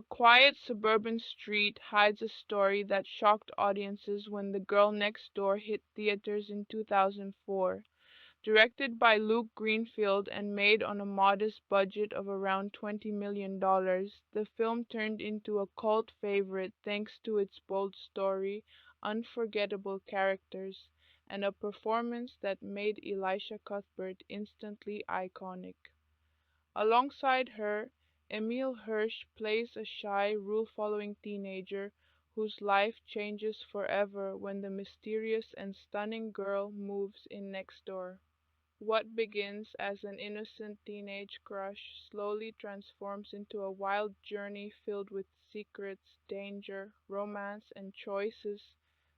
A quiet suburban street hides a story that shocked audiences when The Girl Next Door hit theaters in 2004. Directed by Luke Greenfield and made on a modest budget of around $20 million, the film turned into a cult favorite thanks to its bold story, unforgettable characters, and a performance that made Elisha Cuthbert instantly iconic. Alongside her, Emile Hirsch plays a shy, rule-following teenager whose life changes forever when the mysterious and stunning girl moves in next door. What begins as an innocent teenage crush slowly transforms into a wild journey filled with secrets, danger, romance, and choices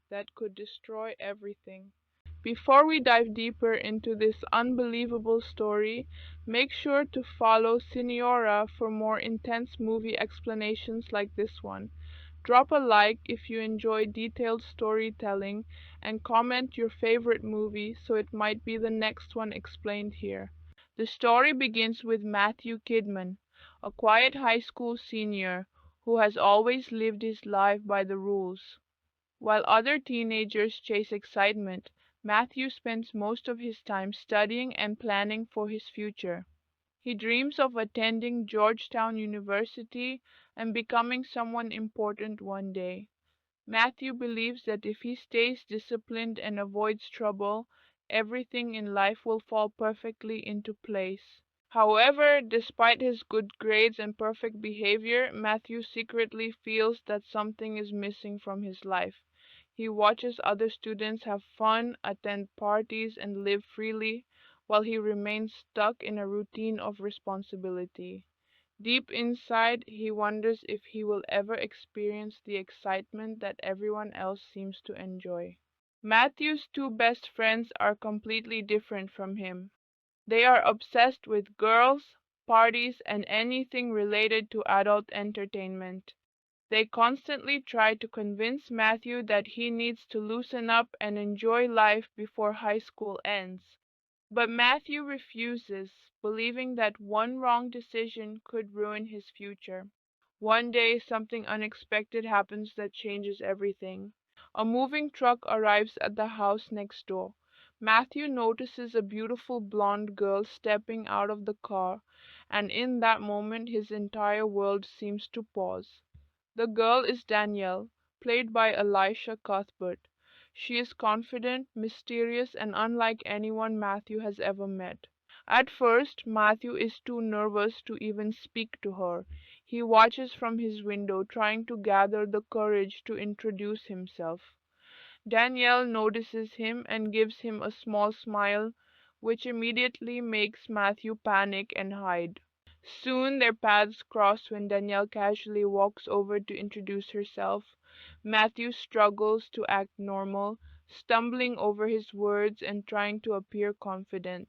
that could destroy everything. Before we dive deeper into this unbelievable story, make sure to follow Signora for more intense movie explanations like this one. Drop a like if you enjoy detailed storytelling, and comment your favorite movie so it might be the next one explained here. The story begins with Matthew Kidman, a quiet high school senior who has always lived his life by the rules. While other teenagers chase excitement, Matthew spends most of his time studying and planning for his future. He dreams of attending Georgetown University and becoming someone important one day. Matthew believes that if he stays disciplined and avoids trouble, everything in life will fall perfectly into place. However, despite his good grades and perfect behavior, Matthew secretly feels that something is missing from his life. He watches other students have fun, attend parties, and live freely, while he remains stuck in a routine of responsibility. Deep inside, he wonders if he will ever experience the excitement that everyone else seems to enjoy. Matthew's two best friends are completely different from him. They are obsessed with girls, parties, and anything related to adult entertainment. They constantly try to convince Matthew that he needs to loosen up and enjoy life before high school ends. But Matthew refuses, believing that one wrong decision could ruin his future. One day, something unexpected happens that changes everything. A moving truck arrives at the house next door. Matthew notices a beautiful blonde girl stepping out of the car, and in that moment his entire world seems to pause. The girl is Danielle, played by Elisha Cuthbert. She is confident, mysterious, and unlike anyone Matthew has ever met. At first, Matthew is too nervous to even speak to her. He watches from his window, trying to gather the courage to introduce himself. Danielle notices him and gives him a small smile, which immediately makes Matthew panic and hide. Soon their paths cross when Danielle casually walks over to introduce herself. Matthew struggles to act normal, stumbling over his words and trying to appear confident.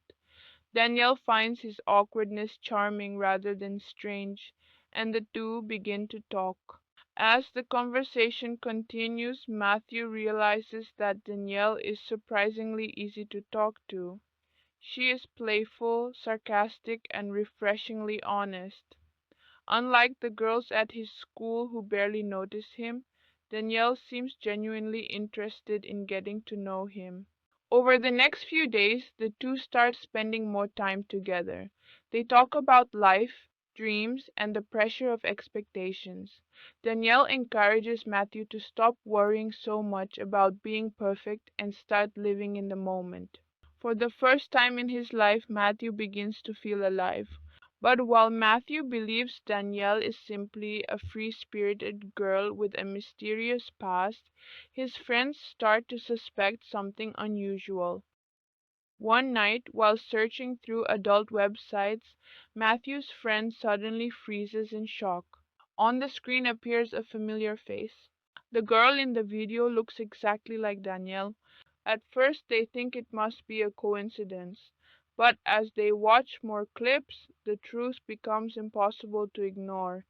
Danielle finds his awkwardness charming rather than strange, and the two begin to talk. As the conversation continues, Matthew realizes that Danielle is surprisingly easy to talk to. She is playful, sarcastic, and refreshingly honest. Unlike the girls at his school who barely notice him, Danielle seems genuinely interested in getting to know him. Over the next few days, the two start spending more time together. They talk about life, dreams, and the pressure of expectations. Danielle encourages Matthew to stop worrying so much about being perfect and start living in the moment. For the first time in his life, Matthew begins to feel alive. But while Matthew believes Danielle is simply a free-spirited girl with a mysterious past, his friends start to suspect something unusual. One night, while searching through adult websites, Matthew's friend suddenly freezes in shock. On the screen appears a familiar face. The girl in the video looks exactly like Danielle. At first they think it must be a coincidence, but as they watch more clips, the truth becomes impossible to ignore.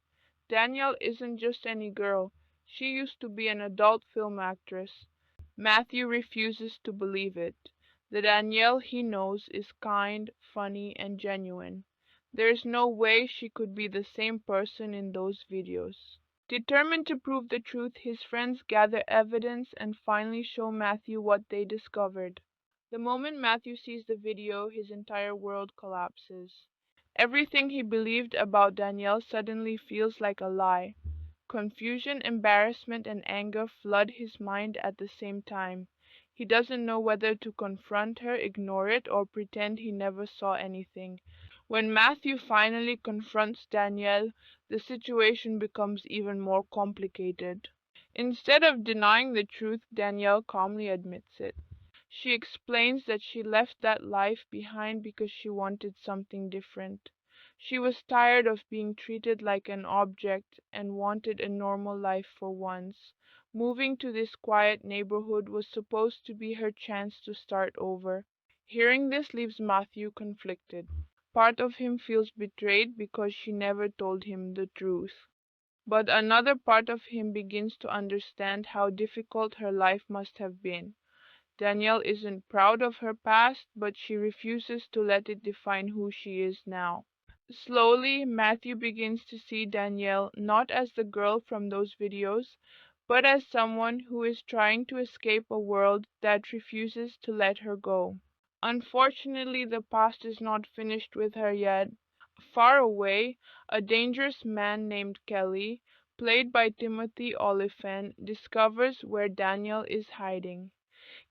Danielle isn't just any girl. She used to be an adult film actress. Matthew refuses to believe it. The Danielle he knows is kind, funny, and genuine. There is no way she could be the same person in those videos. Determined to prove the truth, his friends gather evidence and finally show Matthew what they discovered. The moment Matthew sees the video, his entire world collapses. Everything he believed about Danielle suddenly feels like a lie. Confusion, embarrassment, and anger flood his mind at the same time. He doesn't know whether to confront her, ignore it, or pretend he never saw anything. When Matthew finally confronts Danielle, the situation becomes even more complicated. Instead of denying the truth, Danielle calmly admits it. She explains that she left that life behind because she wanted something different. She was tired of being treated like an object and wanted a normal life for once. Moving to this quiet neighborhood was supposed to be her chance to start over. Hearing this leaves Matthew conflicted. Part of him feels betrayed because she never told him the truth. But another part of him begins to understand how difficult her life must have been. Danielle isn't proud of her past, but she refuses to let it define who she is now. Slowly, Matthew begins to see Danielle not as the girl from those videos, but as someone who is trying to escape a world that refuses to let her go. Unfortunately, the past is not finished with her yet. Far away, a dangerous man named Kelly, played by Timothy Olyphant, discovers where Danielle is hiding.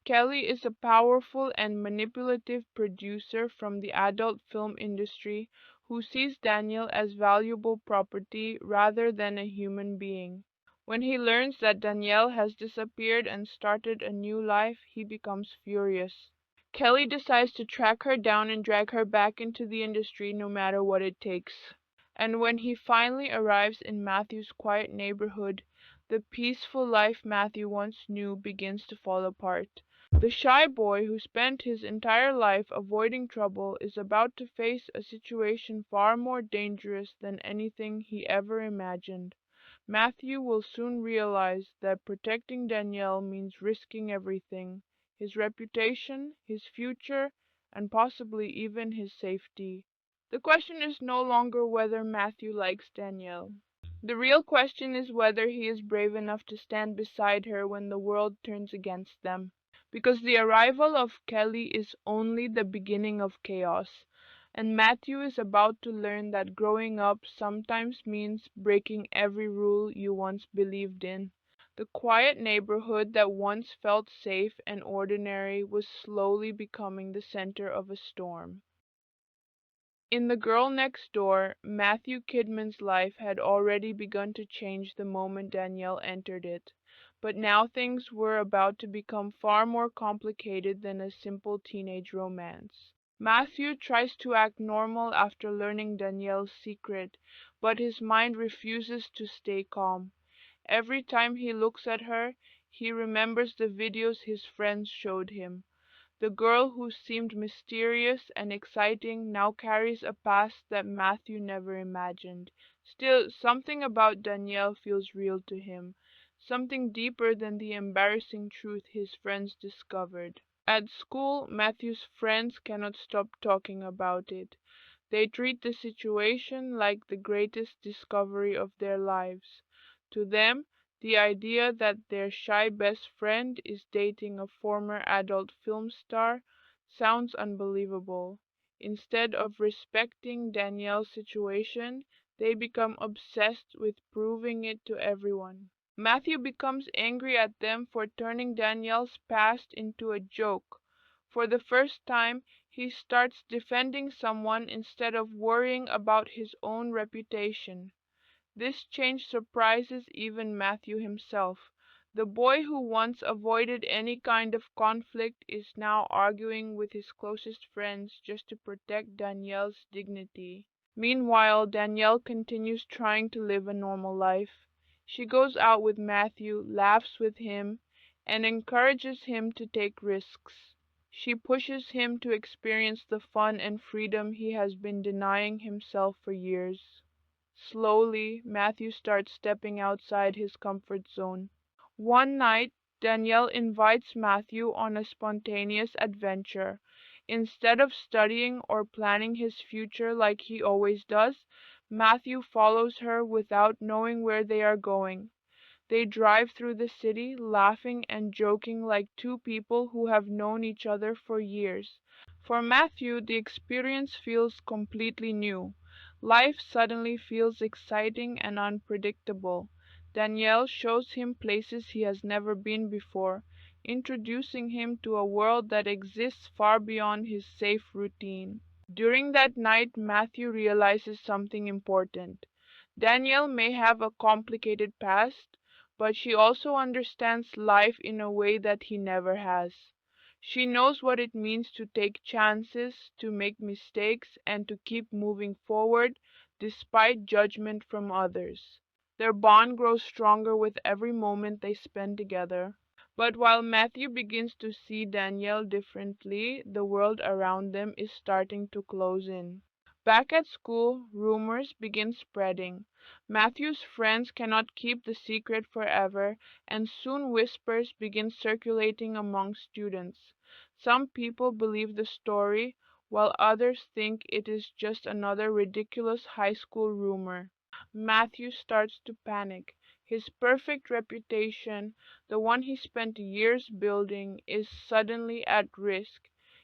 Kelly is a powerful and manipulative producer from the adult film industry who sees Daniel as valuable property rather than a human being. When he learns that Danielle has disappeared and started a new life, he becomes furious. Kelly decides to track her down and drag her back into the industry no matter what it takes. And when he finally arrives in Matthew's quiet neighborhood, the peaceful life Matthew once knew begins to fall apart. The shy boy who spent his entire life avoiding trouble is about to face a situation far more dangerous than anything he ever imagined. Matthew will soon realize that protecting Danielle means risking everything: his reputation, his future, and possibly even his safety. The question is no longer whether Matthew likes Danielle. The real question is whether he is brave enough to stand beside her when the world turns against them. Because the arrival of Kelly is only the beginning of chaos, and Matthew is about to learn that growing up sometimes means breaking every rule you once believed in. The quiet neighborhood that once felt safe and ordinary was slowly becoming the center of a storm. In The Girl Next Door, Matthew Kidman's life had already begun to change the moment Danielle entered it, but now things were about to become far more complicated than a simple teenage romance. Matthew tries to act normal after learning Danielle's secret, but his mind refuses to stay calm. Every time he looks at her, he remembers the videos his friends showed him. The girl who seemed mysterious and exciting now carries a past that Matthew never imagined. Still, something about Danielle feels real to him, something deeper than the embarrassing truth his friends discovered. At school, Matthew's friends cannot stop talking about it. They treat the situation like the greatest discovery of their lives. To them, the idea that their shy best friend is dating a former adult film star sounds unbelievable. Instead of respecting Danielle's situation, they become obsessed with proving it to everyone. Matthew becomes angry at them for turning Danielle's past into a joke. For the first time, he starts defending someone instead of worrying about his own reputation. This change surprises even Matthew himself. The boy who once avoided any kind of conflict is now arguing with his closest friends just to protect Danielle's dignity. Meanwhile, Danielle continues trying to live a normal life. She goes out with Matthew, laughs with him, and encourages him to take risks. She pushes him to experience the fun and freedom he has been denying himself for years. Slowly, Matthew starts stepping outside his comfort zone. One night, Danielle invites Matthew on a spontaneous adventure. Instead of studying or planning his future like he always does, Matthew follows her without knowing where they are going. They drive through the city, laughing and joking like two people who have known each other for years. For Matthew, the experience feels completely new. Life suddenly feels exciting and unpredictable. Danielle shows him places he has never been before, introducing him to a world that exists far beyond his safe routine. During that night, Matthew realizes something important. Danielle may have a complicated past, but she also understands life in a way that he never has. She knows what it means to take chances, to make mistakes, and to keep moving forward despite judgment from others. Their bond grows stronger with every moment they spend together. But while Matthew begins to see Danielle differently, the world around them is starting to close in. Back at school, rumors begin spreading. Matthew's friends cannot keep the secret forever, and soon whispers begin circulating among students. Some people believe the story, while others think it is just another ridiculous high school rumor. Matthew starts to panic. His perfect reputation, the one he spent years building, is suddenly at risk.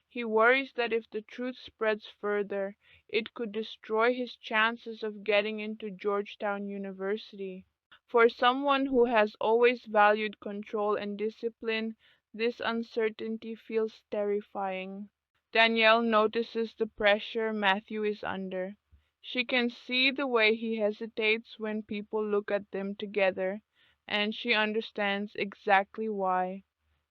He worries that if the truth spreads further, it could destroy his chances of getting into Georgetown University. For someone who has always valued control and discipline, this uncertainty feels terrifying. Danielle notices the pressure Matthew is under. She can see the way he hesitates when people look at them together, and she understands exactly why.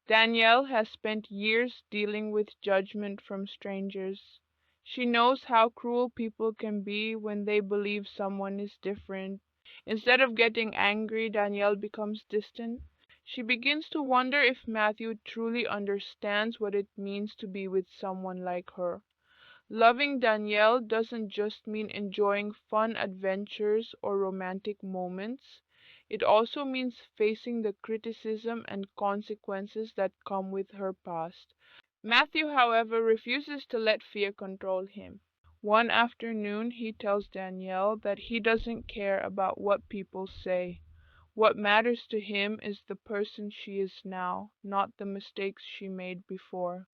Danielle has spent years dealing with judgment from strangers. She knows how cruel people can be when they believe someone is different. Instead of getting angry, Danielle becomes distant. She begins to wonder if Matthew truly understands what it means to be with someone like her. Loving Danielle doesn't just mean enjoying fun adventures or romantic moments. It also means facing the criticism and consequences that come with her past. Matthew, however, refuses to let fear control him. One afternoon, he tells Danielle that he doesn't care about what people say. What matters to him is the person she is now, not the mistakes she made before.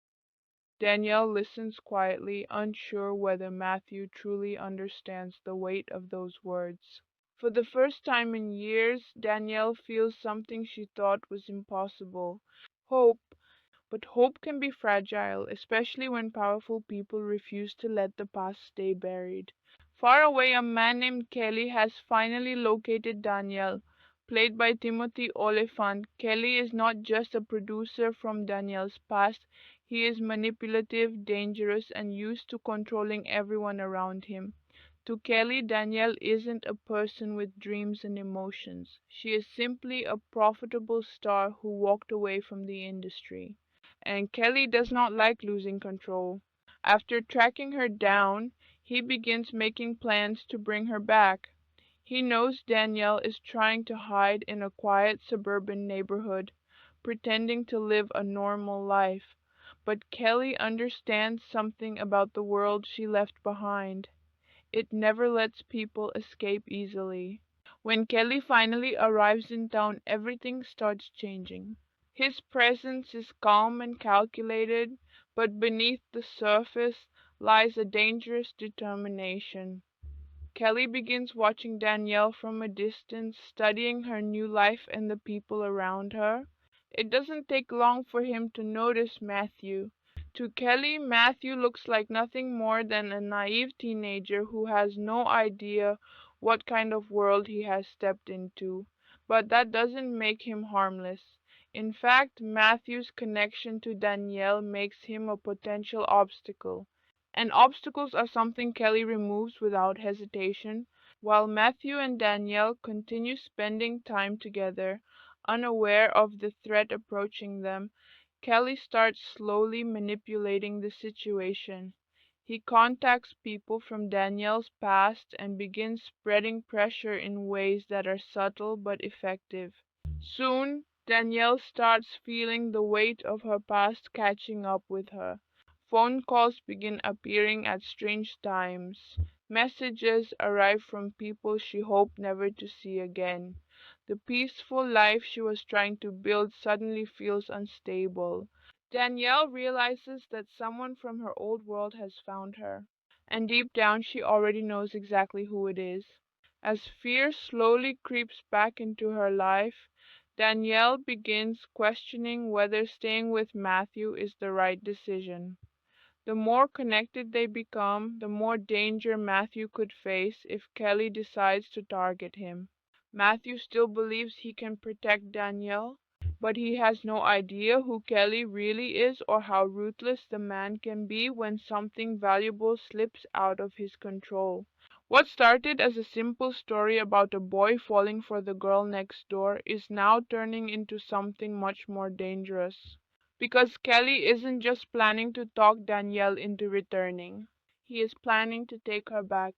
Danielle listens quietly, unsure whether Matthew truly understands the weight of those words. For the first time in years, Danielle feels something she thought was impossible: hope. But hope can be fragile, especially when powerful people refuse to let the past stay buried. Far away, a man named Kelly has finally located Danielle. Played by Timothy Olyphant, Kelly is not just a producer from Danielle's past, he is manipulative, dangerous, and used to controlling everyone around him. To Kelly, Danielle isn't a person with dreams and emotions. She is simply a profitable star who walked away from the industry. And Kelly does not like losing control. After tracking her down, he begins making plans to bring her back. He knows Danielle is trying to hide in a quiet suburban neighborhood, pretending to live a normal life. But Kelly understands something about the world she left behind. It never lets people escape easily. When Kelly finally arrives in town, everything starts changing. His presence is calm and calculated, but beneath the surface lies a dangerous determination. Kelly begins watching Danielle from a distance, studying her new life and the people around her. It doesn't take long for him to notice Matthew. To Kelly, Matthew looks like nothing more than a naive teenager who has no idea what kind of world he has stepped into. But that doesn't make him harmless. In fact, Matthew's connection to Danielle makes him a potential obstacle. And obstacles are something Kelly removes without hesitation. While Matthew and Danielle continue spending time together, unaware of the threat approaching them, Kelly starts slowly manipulating the situation. He contacts people from Danielle's past and begins spreading pressure in ways that are subtle but effective. Soon, Danielle starts feeling the weight of her past catching up with her. Phone calls begin appearing at strange times. Messages arrive from people she hoped never to see again. The peaceful life she was trying to build suddenly feels unstable. Danielle realizes that someone from her old world has found her, and deep down she already knows exactly who it is. As fear slowly creeps back into her life, Danielle begins questioning whether staying with Matthew is the right decision. The more connected they become, the more danger Matthew could face if Kelly decides to target him. Matthew still believes he can protect Danielle, but he has no idea who Kelly really is or how ruthless the man can be when something valuable slips out of his control. What started as a simple story about a boy falling for the girl next door is now turning into something much more dangerous. Because Kelly isn't just planning to talk Danielle into returning, he is planning to take her back.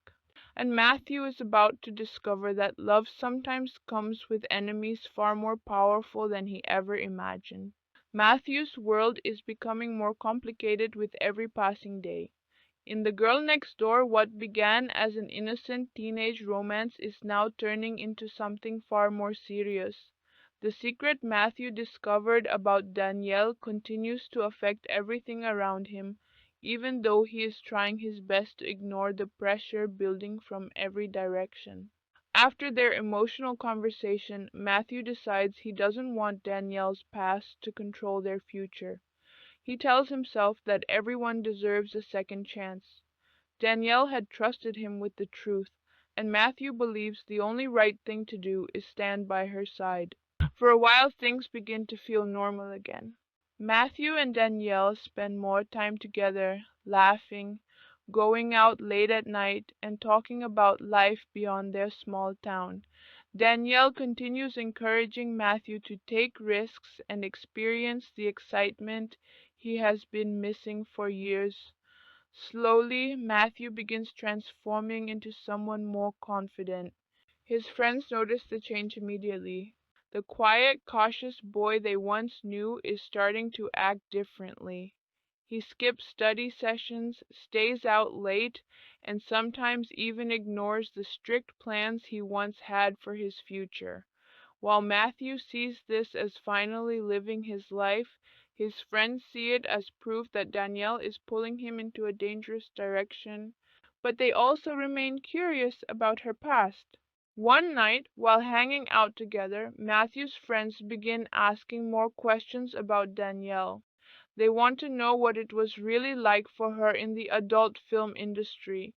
And Matthew is about to discover that love sometimes comes with enemies far more powerful than he ever imagined. Matthew's world is becoming more complicated with every passing day. In The Girl Next Door, what began as an innocent teenage romance is now turning into something far more serious. The secret Matthew discovered about Danielle continues to affect everything around him, even though he is trying his best to ignore the pressure building from every direction. After their emotional conversation, Matthew decides he doesn't want Danielle's past to control their future. He tells himself that everyone deserves a second chance. Danielle had trusted him with the truth, and Matthew believes the only right thing to do is stand by her side. For a while things begin to feel normal again. Matthew and Danielle spend more time together, laughing, going out late at night, and talking about life beyond their small town. Danielle continues encouraging Matthew to take risks and experience the excitement he has been missing for years. Slowly, Matthew begins transforming into someone more confident. His friends notice the change immediately. The quiet, cautious boy they once knew is starting to act differently. He skips study sessions, stays out late, and sometimes even ignores the strict plans he once had for his future. While Matthew sees this as finally living his life, his friends see it as proof that Danielle is pulling him into a dangerous direction, but they also remain curious about her past. One night, while hanging out together, Matthew's friends begin asking more questions about Danielle. They want to know what it was really like for her in the adult film industry.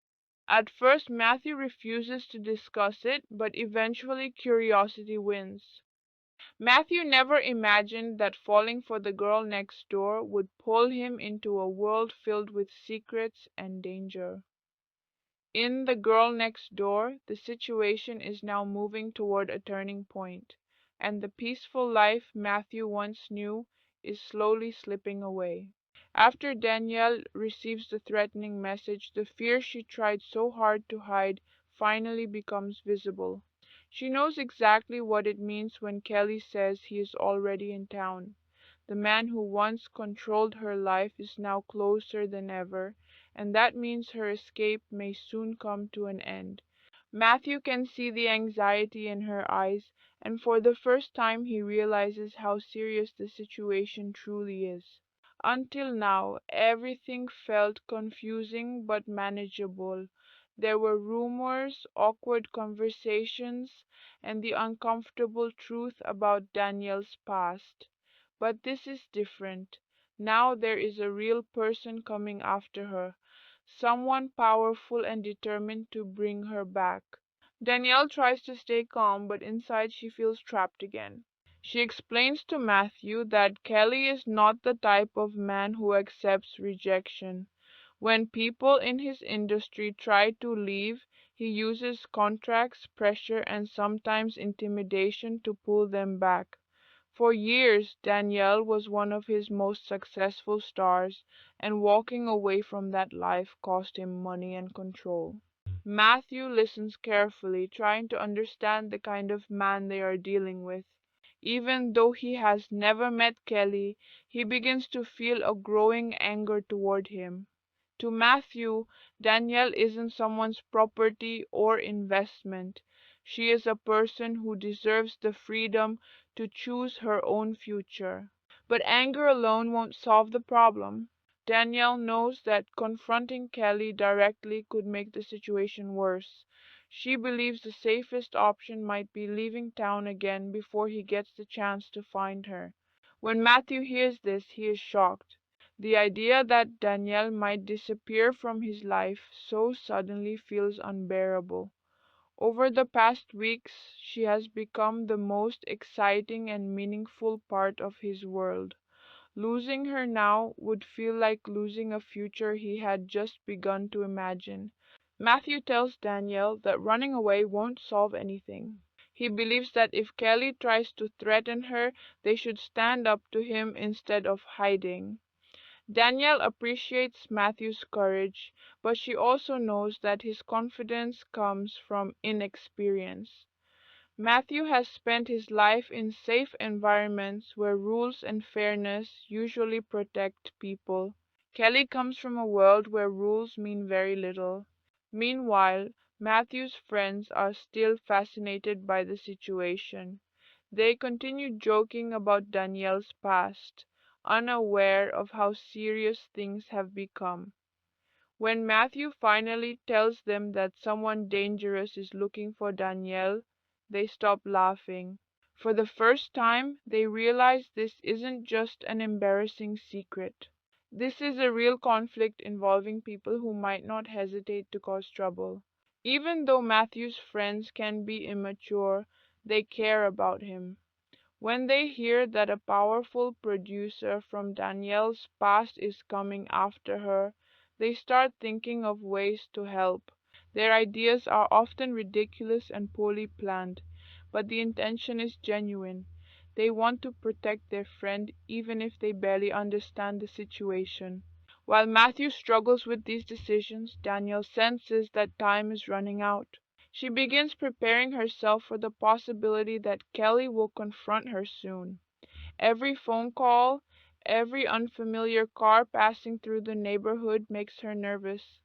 At first, Matthew refuses to discuss it, but eventually curiosity wins. Matthew never imagined that falling for the girl next door would pull him into a world filled with secrets and danger. In The Girl Next Door, the situation is now moving toward a turning point, and the peaceful life Matthew once knew is slowly slipping away. After Danielle receives the threatening message, the fear she tried so hard to hide finally becomes visible. She knows exactly what it means when Kelly says he is already in town. The man who once controlled her life is now closer than ever, and that means her escape may soon come to an end. Matthew can see the anxiety in her eyes, and for the first time he realizes how serious the situation truly is. Until now, everything felt confusing but manageable. There were rumors, awkward conversations, and the uncomfortable truth about Daniel's past. But this is different. Now there is a real person coming after her, someone powerful and determined to bring her back. Danielle tries to stay calm, but inside she feels trapped again. She explains to Matthew that Kelly is not the type of man who accepts rejection. When people in his industry try to leave, he uses contracts, pressure, and sometimes intimidation to pull them back. For years, Danielle was one of his most successful stars, and walking away from that life cost him money and control. Matthew listens carefully, trying to understand the kind of man they are dealing with. Even though he has never met Kelly, he begins to feel a growing anger toward him. To Matthew, Danielle isn't someone's property or investment. She is a person who deserves the freedom to choose her own future. But anger alone won't solve the problem. Danielle knows that confronting Kelly directly could make the situation worse. She believes the safest option might be leaving town again before he gets the chance to find her. When Matthew hears this, he is shocked. The idea that Danielle might disappear from his life so suddenly feels unbearable. Over the past weeks, she has become the most exciting and meaningful part of his world. Losing her now would feel like losing a future he had just begun to imagine. Matthew tells Danielle that running away won't solve anything. He believes that if Kelly tries to threaten her, they should stand up to him instead of hiding. Danielle appreciates Matthew's courage, but she also knows that his confidence comes from inexperience. Matthew has spent his life in safe environments where rules and fairness usually protect people. Kelly comes from a world where rules mean very little. Meanwhile, Matthew's friends are still fascinated by the situation. They continue joking about Danielle's past, unaware of how serious things have become. When Matthew finally tells them that someone dangerous is looking for Danielle, they stop laughing. For the first time, they realize this isn't just an embarrassing secret. This is a real conflict involving people who might not hesitate to cause trouble. Even though Matthew's friends can be immature, they care about him. When they hear that a powerful producer from Danielle's past is coming after her, they start thinking of ways to help. Their ideas are often ridiculous and poorly planned, but the intention is genuine. They want to protect their friend even if they barely understand the situation. While Matthew struggles with these decisions, Danielle senses that time is running out. She begins preparing herself for the possibility that Kelly will confront her soon. Every phone call, every unfamiliar car passing through the neighborhood makes her nervous.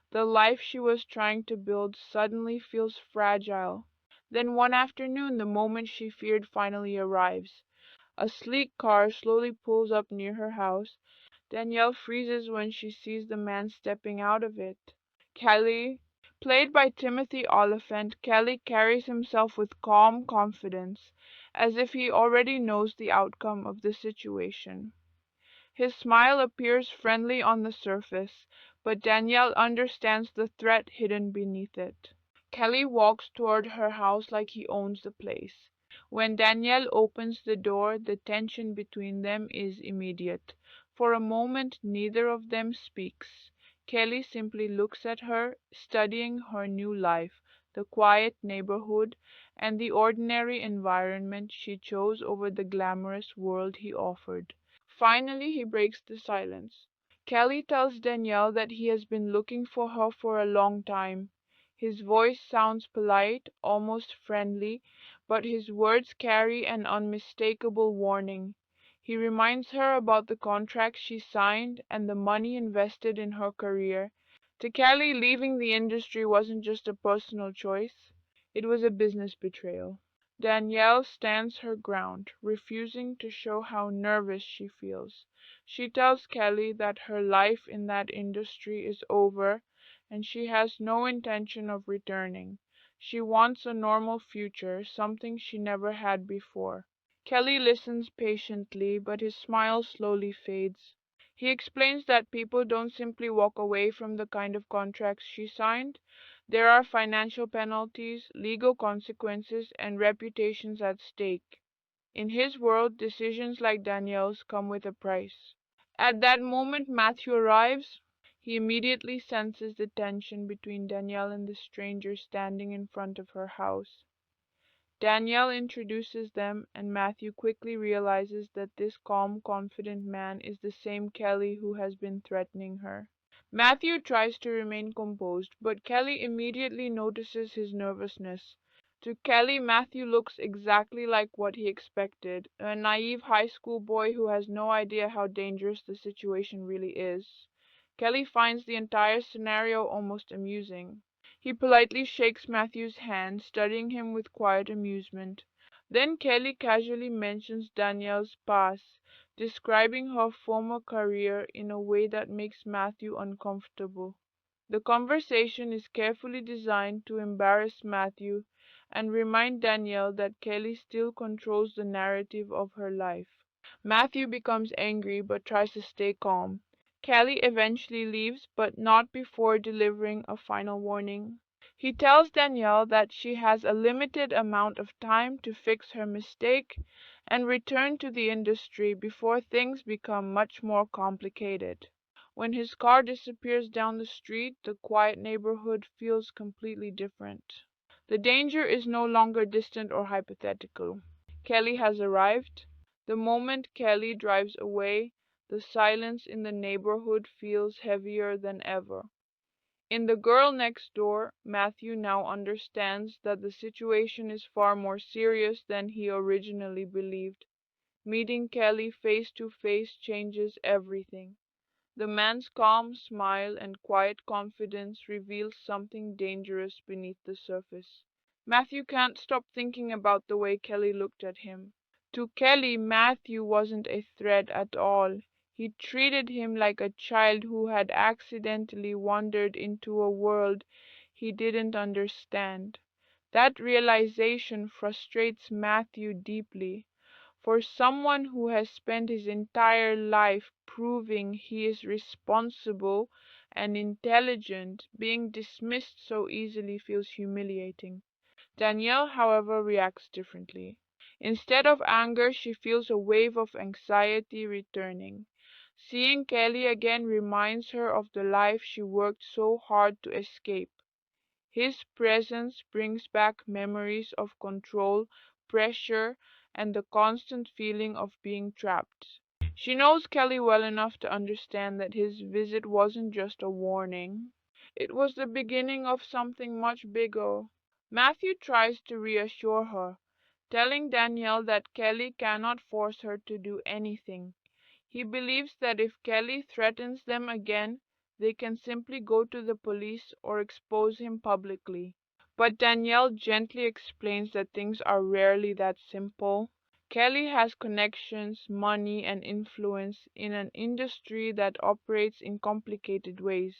The life she was trying to build suddenly feels fragile. Then one afternoon, the moment she feared finally arrives. A sleek car slowly pulls up near her house. Danielle freezes when she sees the man stepping out of it. Kelly, played by Timothy Olyphant, Kelly carries himself with calm confidence, as if he already knows the outcome of the situation. His smile appears friendly on the surface, but Danielle understands the threat hidden beneath it. Kelly walks toward her house like he owns the place. When Danielle opens the door, the tension between them is immediate. For a moment, neither of them speaks. Kelly simply looks at her, studying her new life, the quiet neighborhood, and the ordinary environment she chose over the glamorous world he offered. Finally, he breaks the silence. Kelly tells Danielle that he has been looking for her for a long time. His voice sounds polite, almost friendly, but his words carry an unmistakable warning. He reminds her about the contract she signed and the money invested in her career. To Kelly, leaving the industry wasn't just a personal choice, it was a business betrayal. Danielle stands her ground, refusing to show how nervous she feels. She tells Kelly that her life in that industry is over and she has no intention of returning. She wants a normal future, something she never had before. Kelly listens patiently, but his smile slowly fades. He explains that people don't simply walk away from the kind of contracts she signed. There are financial penalties, legal consequences, and reputations at stake. In his world, decisions like Danielle's come with a price. At that moment Matthew arrives. He immediately senses the tension between Danielle and the stranger standing in front of her house. Danielle introduces them, and Matthew quickly realizes that this calm, confident man is the same Kelly who has been threatening her. Matthew tries to remain composed, but Kelly immediately notices his nervousness. To Kelly, Matthew looks exactly like what he expected, a naive high school boy who has no idea how dangerous the situation really is. Kelly finds the entire scenario almost amusing. He politely shakes Matthew's hand, studying him with quiet amusement. Then Kelly casually mentions Danielle's past, describing her former career in a way that makes Matthew uncomfortable. The conversation is carefully designed to embarrass Matthew and remind Danielle that Kelly still controls the narrative of her life. Matthew becomes angry but tries to stay calm. Kelly eventually leaves, but not before delivering a final warning. He tells Danielle that she has a limited amount of time to fix her mistake and return to the industry before things become much more complicated. When his car disappears down the street, the quiet neighborhood feels completely different. The danger is no longer distant or hypothetical. Kelly has arrived. The moment Kelly drives away, the silence in the neighborhood feels heavier than ever. In The Girl Next Door, Matthew now understands that the situation is far more serious than he originally believed. Meeting Kelly face to face changes everything. The man's calm smile and quiet confidence reveals something dangerous beneath the surface. Matthew can't stop thinking about the way Kelly looked at him. To Kelly, Matthew wasn't a threat at all. He treated him like a child who had accidentally wandered into a world he didn't understand. That realization frustrates Matthew deeply. For someone who has spent his entire life proving he is responsible and intelligent, being dismissed so easily feels humiliating. Danielle, however, reacts differently. Instead of anger, she feels a wave of anxiety returning. Seeing Kelly again reminds her of the life she worked so hard to escape. His presence brings back memories of control, pressure, and the constant feeling of being trapped. She knows Kelly well enough to understand that his visit wasn't just a warning. It was the beginning of something much bigger. Matthew tries to reassure her, telling Danielle that Kelly cannot force her to do anything. He believes that if Kelly threatens them again, they can simply go to the police or expose him publicly. But Danielle gently explains that things are rarely that simple. Kelly has connections, money, and influence in an industry that operates in complicated ways.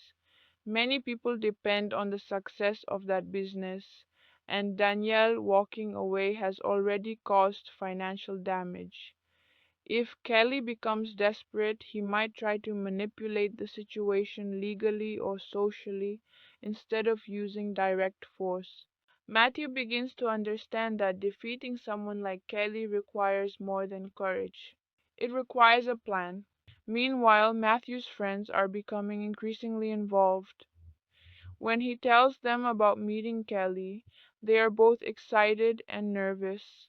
Many people depend on the success of that business, and Danielle walking away has already caused financial damage. If Kelly becomes desperate, he might try to manipulate the situation legally or socially instead of using direct force. Matthew begins to understand that defeating someone like Kelly requires more than courage. It requires a plan. Meanwhile, Matthew's friends are becoming increasingly involved. When he tells them about meeting Kelly, they are both excited and nervous.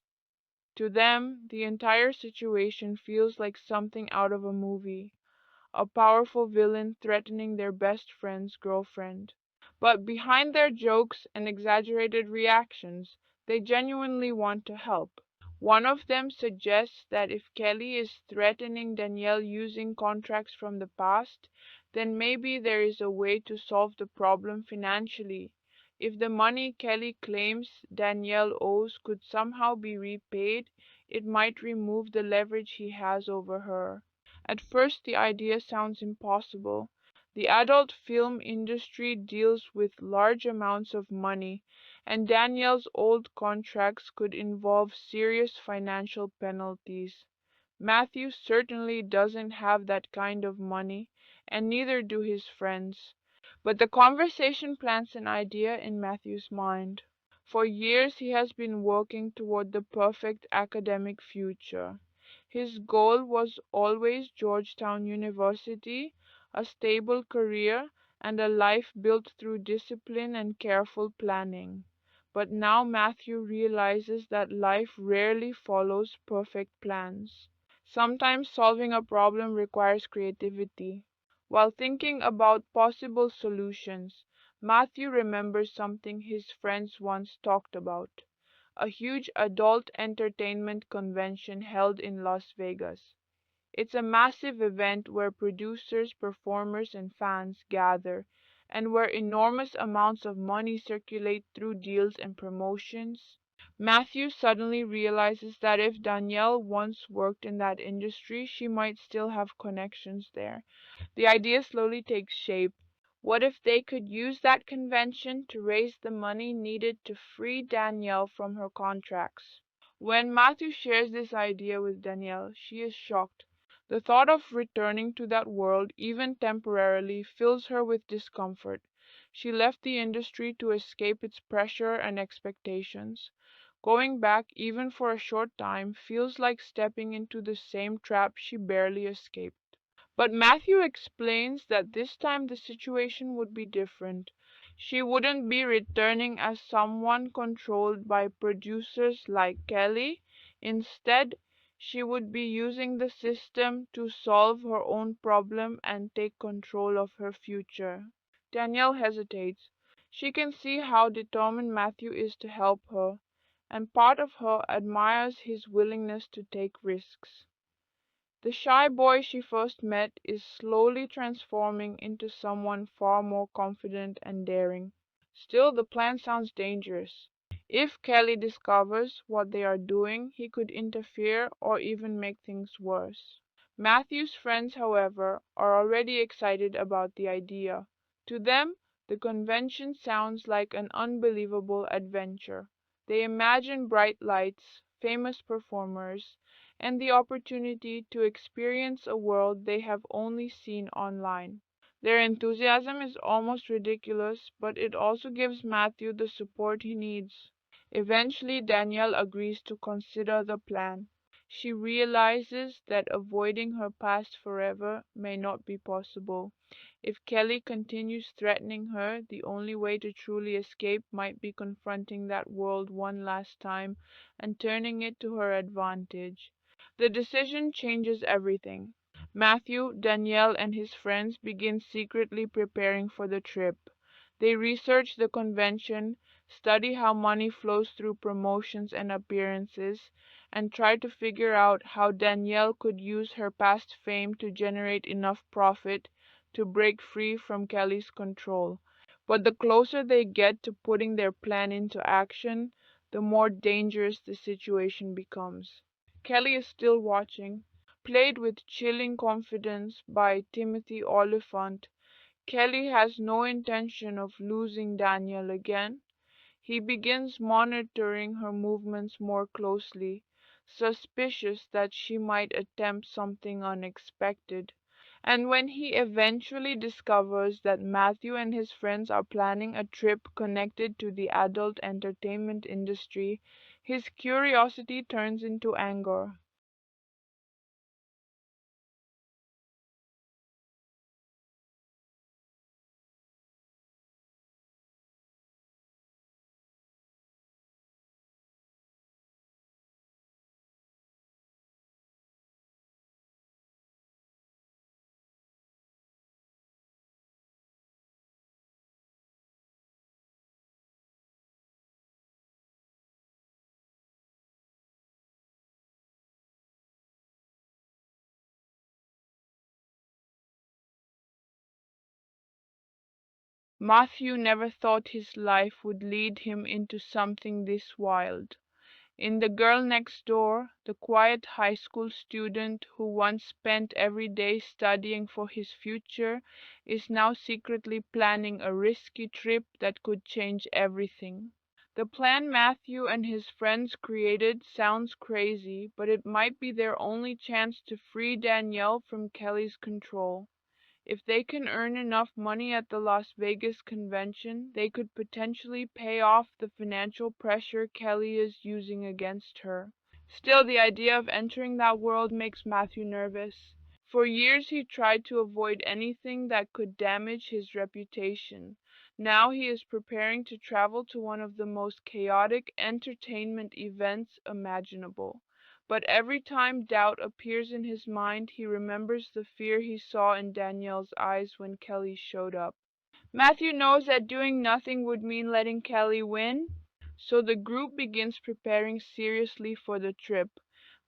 To them, the entire situation feels like something out of a movie, a powerful villain threatening their best friend's girlfriend. But behind their jokes and exaggerated reactions, they genuinely want to help. One of them suggests that if Kelly is threatening Danielle using contracts from the past, then maybe there is a way to solve the problem financially. If the money Kelly claims Danielle owes could somehow be repaid, it might remove the leverage he has over her. At first, the idea sounds impossible. The adult film industry deals with large amounts of money, and Danielle's old contracts could involve serious financial penalties. Matthew certainly doesn't have that kind of money, and neither do his friends. But the conversation plants an idea in Matthew's mind. For years he has been working toward the perfect academic future. His goal was always Georgetown University, a stable career, and a life built through discipline and careful planning. But now Matthew realizes that life rarely follows perfect plans. Sometimes solving a problem requires creativity. While thinking about possible solutions, Matthew remembers something his friends once talked about: a huge adult entertainment convention held in Las Vegas. It's a massive event where producers, performers, and fans gather, and where enormous amounts of money circulate through deals and promotions. Matthew suddenly realizes that if Danielle once worked in that industry, she might still have connections there. The idea slowly takes shape. What if they could use that convention to raise the money needed to free Danielle from her contracts? When Matthew shares this idea with Danielle, she is shocked. The thought of returning to that world, even temporarily, fills her with discomfort. She left the industry to escape its pressure and expectations. Going back, even for a short time, feels like stepping into the same trap she barely escaped. But Matthew explains that this time the situation would be different. She wouldn't be returning as someone controlled by producers like Kelly. Instead, she would be using the system to solve her own problem and take control of her future. Danielle hesitates. She can see how determined Matthew is to help her, and part of her admires his willingness to take risks. The shy boy she first met is slowly transforming into someone far more confident and daring. Still, the plan sounds dangerous. If Kelly discovers what they are doing, he could interfere or even make things worse. Matthew's friends, however, are already excited about the idea. To them, the convention sounds like an unbelievable adventure. They imagine bright lights, famous performers, and the opportunity to experience a world they have only seen online. Their enthusiasm is almost ridiculous, but it also gives Matthew the support he needs. Eventually, Danielle agrees to consider the plan. She realizes that avoiding her past forever may not be possible. If Kelly continues threatening her, the only way to truly escape might be confronting that world one last time and turning it to her advantage. The decision changes everything. Matthew, Danielle, and his friends begin secretly preparing for the trip. They research the convention, study how money flows through promotions and appearances, and try to figure out how Danielle could use her past fame to generate enough profit to break free from Kelly's control. But the closer they get to putting their plan into action, the more dangerous the situation becomes. Kelly is still watching. Played with chilling confidence by Timothy Olyphant, Kelly has no intention of losing Danielle again. He begins monitoring her movements more closely, suspicious that she might attempt something unexpected. And when he eventually discovers that Matthew and his friends are planning a trip connected to the adult entertainment industry, his curiosity turns into anger. Matthew never thought his life would lead him into something this wild. In The Girl Next Door, the quiet high school student who once spent every day studying for his future is now secretly planning a risky trip that could change everything. The plan Matthew and his friends created sounds crazy, but it might be their only chance to free Danielle from Kelly's control. If they can earn enough money at the Las Vegas convention, they could potentially pay off the financial pressure Kelly is using against her. Still, the idea of entering that world makes Matthew nervous. For years he tried to avoid anything that could damage his reputation. Now he is preparing to travel to one of the most chaotic entertainment events imaginable. But every time doubt appears in his mind, he remembers the fear he saw in Danielle's eyes when Kelly showed up. Matthew knows that doing nothing would mean letting Kelly win, so the group begins preparing seriously for the trip.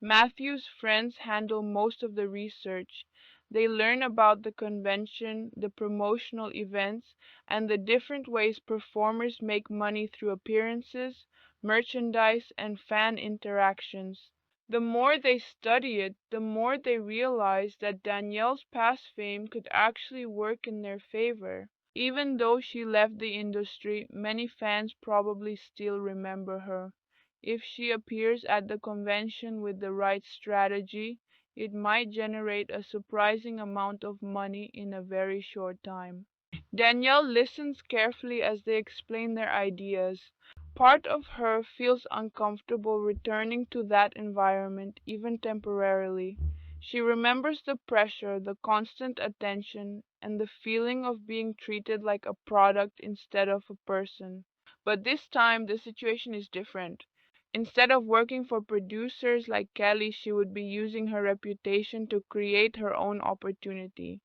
Matthew's friends handle most of the research. They learn about the convention, the promotional events, and the different ways performers make money through appearances, merchandise, and fan interactions. The more they study it, the more they realize that Danielle's past fame could actually work in their favor. Even though she left the industry, many fans probably still remember her. If she appears at the convention with the right strategy, it might generate a surprising amount of money in a very short time. Danielle listens carefully as they explain their ideas. Part of her feels uncomfortable returning to that environment, even temporarily. She remembers the pressure, the constant attention, and the feeling of being treated like a product instead of a person. But this time, the situation is different. Instead of working for producers like Kelly, she would be using her reputation to create her own opportunity.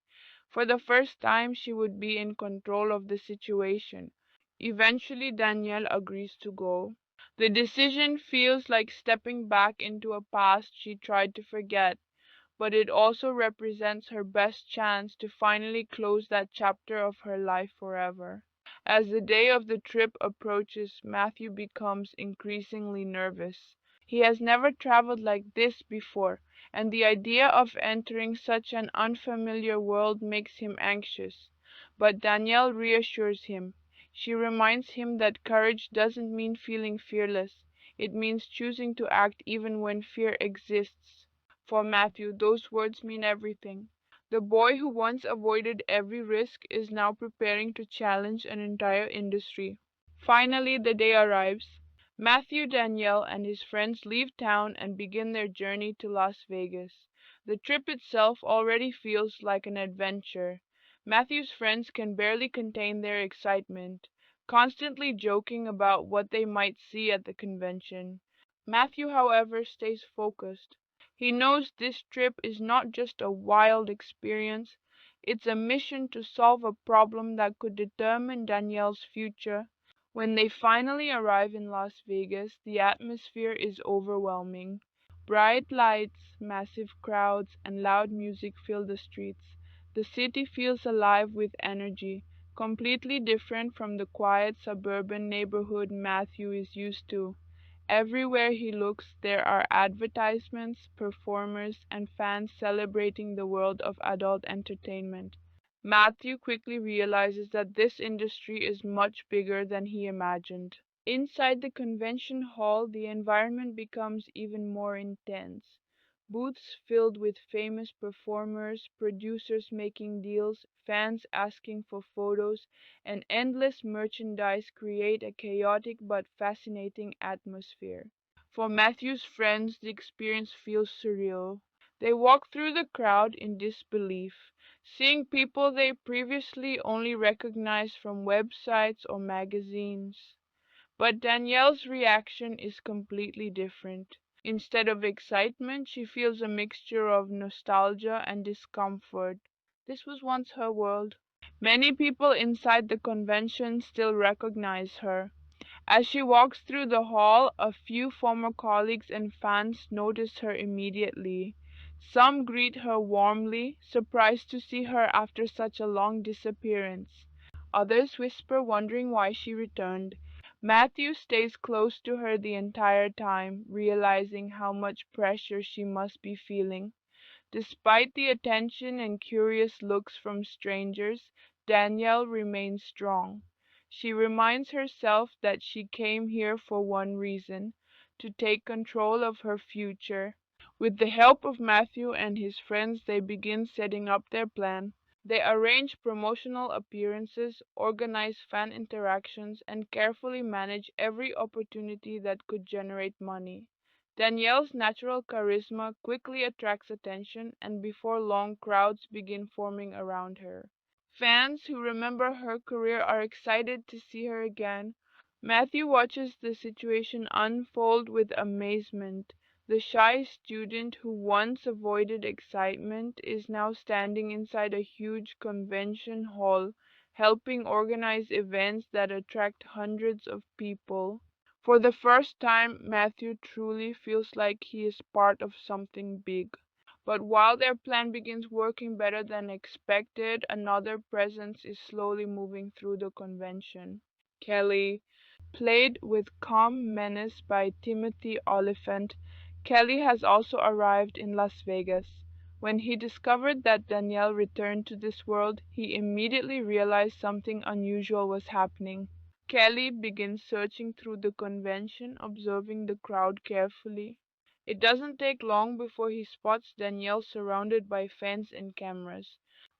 For the first time, she would be in control of the situation. Eventually, Danielle agrees to go. The decision feels like stepping back into a past she tried to forget, but it also represents her best chance to finally close that chapter of her life forever. As the day of the trip approaches, Matthew becomes increasingly nervous. He has never traveled like this before, and the idea of entering such an unfamiliar world makes him anxious. But Danielle reassures him. She reminds him that courage doesn't mean feeling fearless, it means choosing to act even when fear exists. For Matthew, those words mean everything. The boy who once avoided every risk is now preparing to challenge an entire industry. Finally, the day arrives. Matthew, Danielle, and his friends leave town and begin their journey to Las Vegas. The trip itself already feels like an adventure. Matthew's friends can barely contain their excitement, constantly joking about what they might see at the convention. Matthew, however, stays focused. He knows this trip is not just a wild experience, it's a mission to solve a problem that could determine Danielle's future. When they finally arrive in Las Vegas, the atmosphere is overwhelming. Bright lights, massive crowds, and loud music fill the streets. The city feels alive with energy, completely different from the quiet suburban neighborhood Matthew is used to. Everywhere he looks, there are advertisements, performers, and fans celebrating the world of adult entertainment. Matthew quickly realizes that this industry is much bigger than he imagined. Inside the convention hall, the environment becomes even more intense. Booths filled with famous performers, producers making deals, fans asking for photos, and endless merchandise create a chaotic but fascinating atmosphere. For Matthew's friends, the experience feels surreal. They walk through the crowd in disbelief, seeing people they previously only recognized from websites or magazines. But Danielle's reaction is completely different. Instead of excitement, she feels a mixture of nostalgia and discomfort. This was once her world. Many people inside the convention still recognize her. As she walks through the hall, a few former colleagues and fans notice her immediately. Some greet her warmly, surprised to see her after such a long disappearance. Others whisper, wondering why she returned. Matthew stays close to her the entire time, realizing how much pressure she must be feeling. Despite the attention and curious looks from strangers, Danielle remains strong. She reminds herself that she came here for one reason, to take control of her future. With the help of Matthew and his friends, they begin setting up their plan. They arrange promotional appearances, organize fan interactions, and carefully manage every opportunity that could generate money. Danielle's natural charisma quickly attracts attention, and before long crowds begin forming around her. Fans who remember her career are excited to see her again. Matthew watches the situation unfold with amazement. The shy student who once avoided excitement is now standing inside a huge convention hall, helping organize events that attract hundreds of people. For the first time, Matthew truly feels like he is part of something big. But while their plan begins working better than expected, another presence is slowly moving through the convention. Kelly, played with calm menace by Timothy Olyphant, Kelly has also arrived in Las Vegas. When he discovered that Danielle returned to this world, he immediately realized something unusual was happening. Kelly begins searching through the convention, observing the crowd carefully. It doesn't take long before he spots Danielle surrounded by fans and cameras.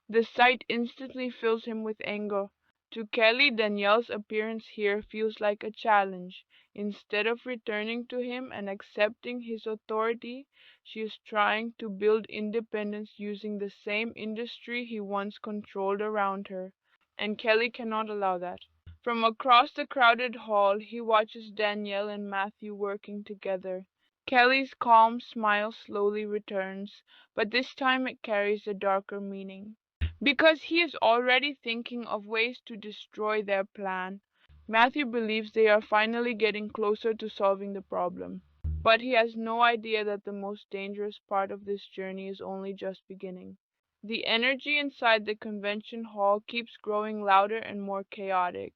The sight instantly fills him with anger. To Kelly, Danielle's appearance here feels like a challenge. Instead of returning to him and accepting his authority, she is trying to build independence using the same industry he once controlled around her, and Kelly cannot allow that. From across the crowded hall, he watches Danielle and Matthew working together. Kelly's calm smile slowly returns, but this time it carries a darker meaning. Because he is already thinking of ways to destroy their plan. Matthew believes they are finally getting closer to solving the problem. But he has no idea that the most dangerous part of this journey is only just beginning. The energy inside the convention hall keeps growing louder and more chaotic.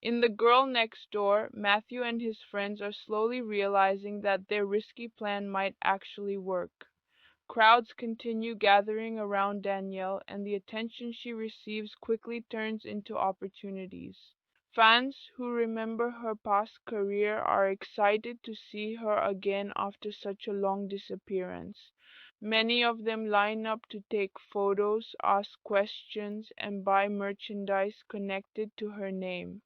In The Girl Next Door, Matthew and his friends are slowly realizing that their risky plan might actually work. Crowds continue gathering around Danielle, and the attention she receives quickly turns into opportunities. Fans who remember her past career are excited to see her again after such a long disappearance. Many of them line up to take photos, ask questions, and buy merchandise connected to her name.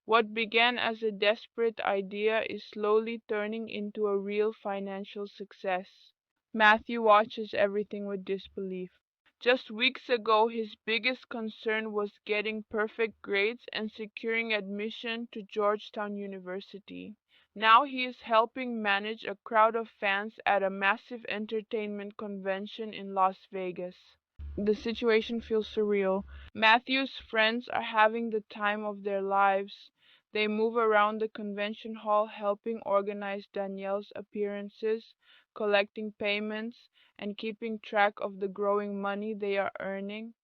What began as a desperate idea is slowly turning into a real financial success. Matthew watches everything with disbelief. Just weeks ago, his biggest concern was getting perfect grades and securing admission to Georgetown University. Now he is helping manage a crowd of fans at a massive entertainment convention in Las Vegas. The situation feels surreal. Matthew's friends are having the time of their lives. They move around the convention hall helping organize Danielle's appearances, collecting payments, and keeping track of the growing money they are earning.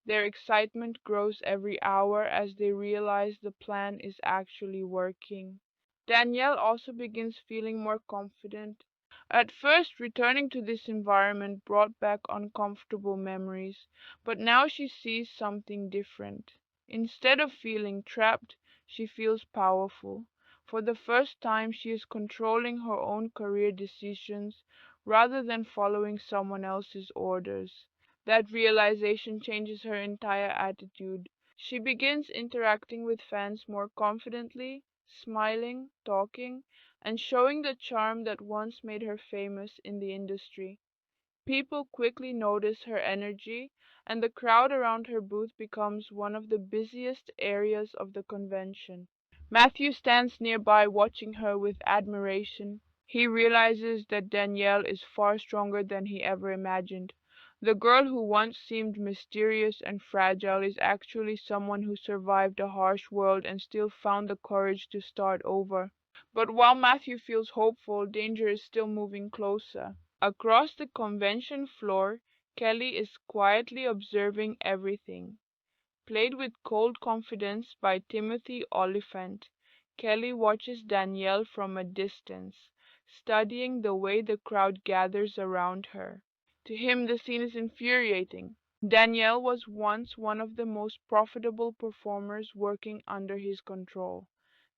Their excitement grows every hour as they realize the plan is actually working. Danielle also begins feeling more confident. At first, returning to this environment brought back uncomfortable memories, but now she sees something different. Instead of feeling trapped, she feels powerful. For the first time, she is controlling her own career decisions rather than following someone else's orders. That realization changes her entire attitude. She begins interacting with fans more confidently, smiling, talking, and showing the charm that once made her famous in the industry. People quickly notice her energy, and the crowd around her booth becomes one of the busiest areas of the convention. Matthew stands nearby watching her with admiration. He realizes that Danielle is far stronger than he ever imagined. The girl who once seemed mysterious and fragile is actually someone who survived a harsh world and still found the courage to start over. But while Matthew feels hopeful, danger is still moving closer. Across the convention floor, Kelly is quietly observing everything. Played with cold confidence by Timothy Olyphant, Kelly watches Danielle from a distance, studying the way the crowd gathers around her. To him, the scene is infuriating. Danielle was once one of the most profitable performers working under his control.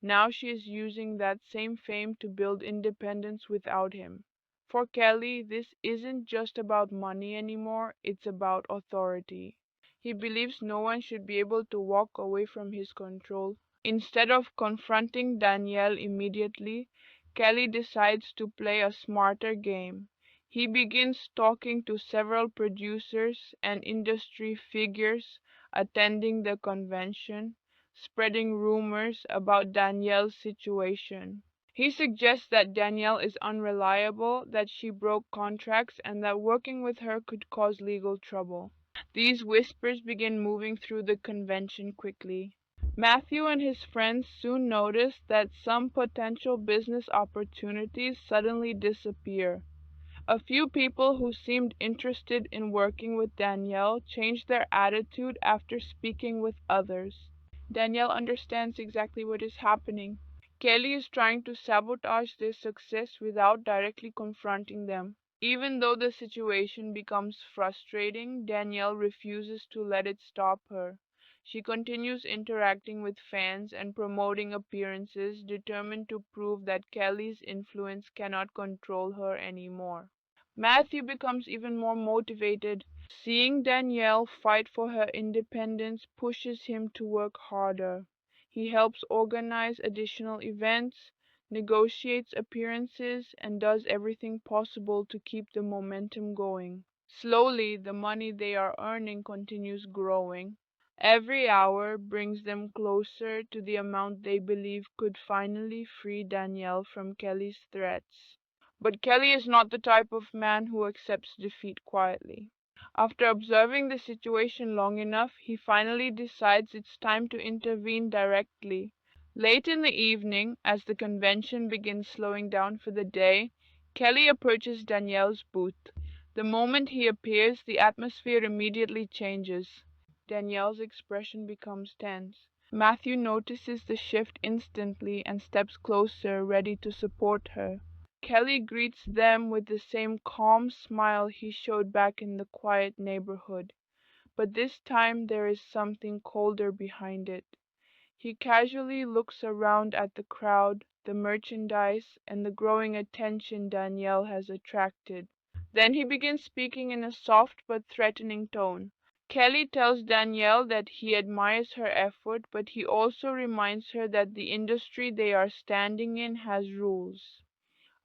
Now she is using that same fame to build independence without him. For Kelly, this isn't just about money anymore, it's about authority. He believes no one should be able to walk away from his control. Instead of confronting Danielle immediately, Kelly decides to play a smarter game. He begins talking to several producers and industry figures attending the convention, spreading rumors about Danielle's situation. He suggests that Danielle is unreliable, that she broke contracts, and that working with her could cause legal trouble. These whispers begin moving through the convention quickly. Matthew and his friends soon notice that some potential business opportunities suddenly disappear. A few people who seemed interested in working with Danielle changed their attitude after speaking with others. Danielle understands exactly what is happening. Kelly is trying to sabotage their success without directly confronting them. Even though the situation becomes frustrating, Danielle refuses to let it stop her. She continues interacting with fans and promoting appearances, determined to prove that Kelly's influence cannot control her anymore. Matthew becomes even more motivated. Seeing Danielle fight for her independence pushes him to work harder. He helps organize additional events, negotiates appearances, and does everything possible to keep the momentum going. Slowly, the money they are earning continues growing. Every hour brings them closer to the amount they believe could finally free Danielle from Kelly's threats. But Kelly is not the type of man who accepts defeat quietly. After observing the situation long enough, he finally decides it's time to intervene directly. Late in the evening, as the convention begins slowing down for the day, Kelly approaches Danielle's booth. The moment he appears, the atmosphere immediately changes. Danielle's expression becomes tense. Matthew notices the shift instantly and steps closer, ready to support her. Kelly greets them with the same calm smile he showed back in the quiet neighborhood, but this time there is something colder behind it. He casually looks around at the crowd, the merchandise, and the growing attention Danielle has attracted. Then he begins speaking in a soft but threatening tone. Kelly tells Danielle that he admires her effort, but he also reminds her that the industry they are standing in has rules.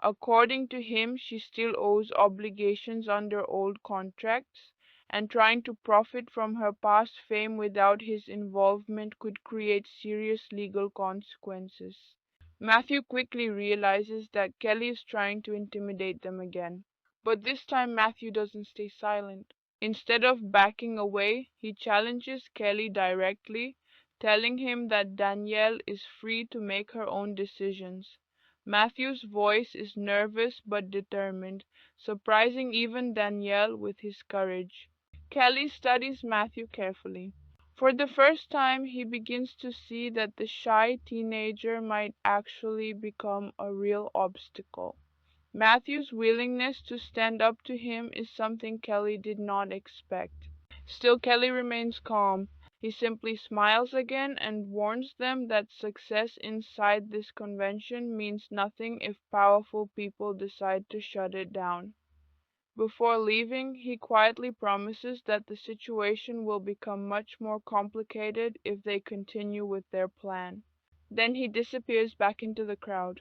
According to him, she still owes obligations under old contracts, and trying to profit from her past fame without his involvement could create serious legal consequences. Matthew quickly realizes that Kelly is trying to intimidate them again. But this time Matthew doesn't stay silent. Instead of backing away, he challenges Kelly directly, telling him that Danielle is free to make her own decisions. Matthew's voice is nervous but determined, surprising even Danielle with his courage. Kelly studies Matthew carefully. For the first time, he begins to see that the shy teenager might actually become a real obstacle. Matthew's willingness to stand up to him is something Kelly did not expect. Still, Kelly remains calm. He simply smiles again and warns them that success inside this convention means nothing if powerful people decide to shut it down. Before leaving, he quietly promises that the situation will become much more complicated if they continue with their plan. Then he disappears back into the crowd.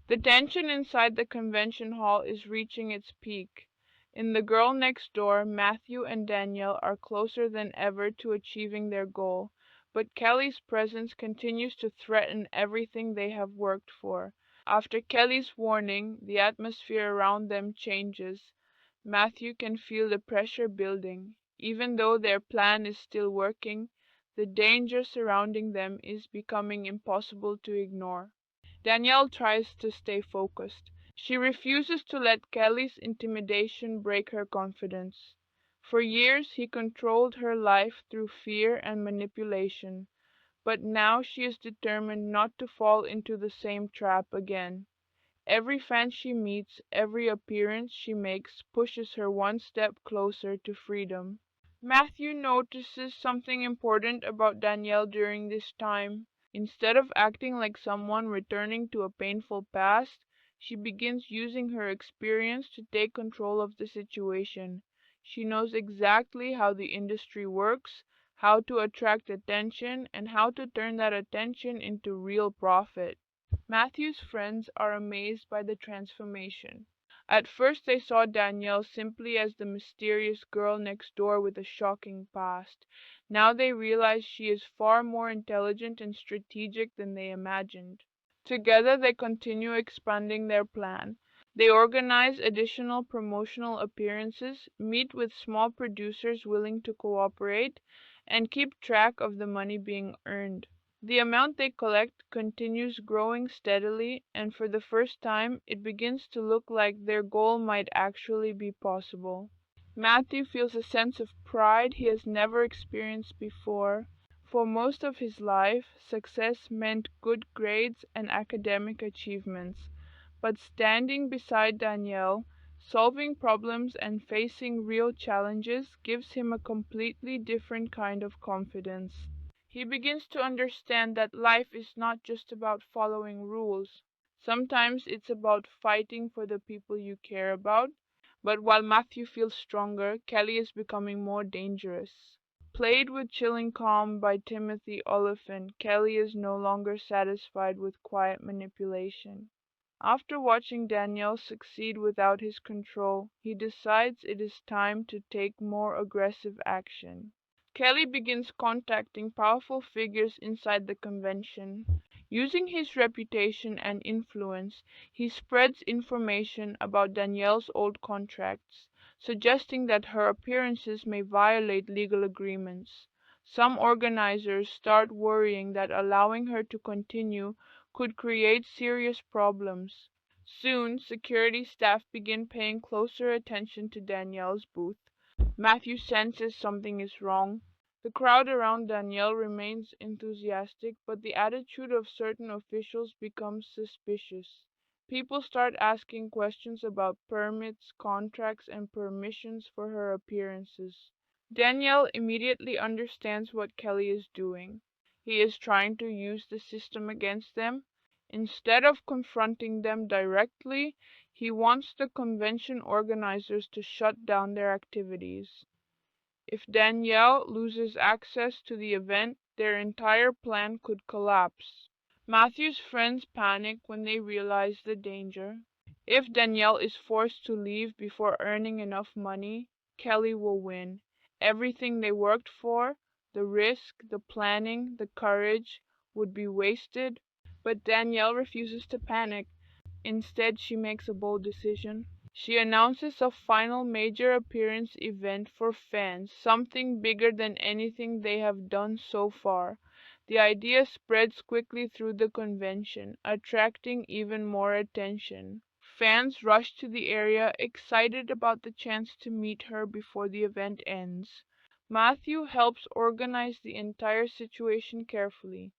The tension inside the convention hall is reaching its peak. In The Girl Next Door, Matthew and Danielle are closer than ever to achieving their goal, but Kelly's presence continues to threaten everything they have worked for. After Kelly's warning, the atmosphere around them changes. Matthew can feel the pressure building. Even though their plan is still working, the danger surrounding them is becoming impossible to ignore. Danielle tries to stay focused. She refuses to let Kelly's intimidation break her confidence. For years he controlled her life through fear and manipulation, but now she is determined not to fall into the same trap again. Every fan she meets, every appearance she makes pushes her one step closer to freedom. Matthew notices something important about Danielle during this time. Instead of acting like someone returning to a painful past, she begins using her experience to take control of the situation. She knows exactly how the industry works, how to attract attention, and how to turn that attention into real profit. Matthew's friends are amazed by the transformation. At first they saw Danielle simply as the mysterious girl next door with a shocking past. Now they realize she is far more intelligent and strategic than they imagined. Together they continue expanding their plan. They organize additional promotional appearances, meet with small producers willing to cooperate, and keep track of the money being earned. The amount they collect continues growing steadily, and for the first time it begins to look like their goal might actually be possible. Matthew feels a sense of pride he has never experienced before. For most of his life, success meant good grades and academic achievements. But standing beside Danielle, solving problems and facing real challenges gives him a completely different kind of confidence. He begins to understand that life is not just about following rules. Sometimes it's about fighting for the people you care about. But while Matthew feels stronger, Kelly is becoming more dangerous. Played with chilling calm by Timothy Olyphant, Kelly is no longer satisfied with quiet manipulation. After watching Danielle succeed without his control, he decides it is time to take more aggressive action. Kelly begins contacting powerful figures inside the convention. Using his reputation and influence, he spreads information about Danielle's old contracts, suggesting that her appearances may violate legal agreements. Some organizers start worrying that allowing her to continue could create serious problems. Soon, security staff begin paying closer attention to Danielle's booth. Matthew senses something is wrong. The crowd around Danielle remains enthusiastic, but the attitude of certain officials becomes suspicious. People start asking questions about permits, contracts, and permissions for her appearances. Danielle immediately understands what Kelly is doing. He is trying to use the system against them. Instead of confronting them directly, he wants the convention organizers to shut down their activities. If Danielle loses access to the event, their entire plan could collapse. Matthew's friends panic when they realize the danger. If Danielle is forced to leave before earning enough money, Kelly will win. Everything they worked for, the risk, the planning, the courage, would be wasted. But Danielle refuses to panic. Instead, she makes a bold decision. She announces a final major appearance event for fans, something bigger than anything they have done so far. The idea spreads quickly through the convention, attracting even more attention. Fans rush to the area, excited about the chance to meet her before the event ends. Matthew helps organize the entire situation carefully,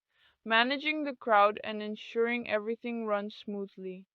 managing the crowd and ensuring everything runs smoothly.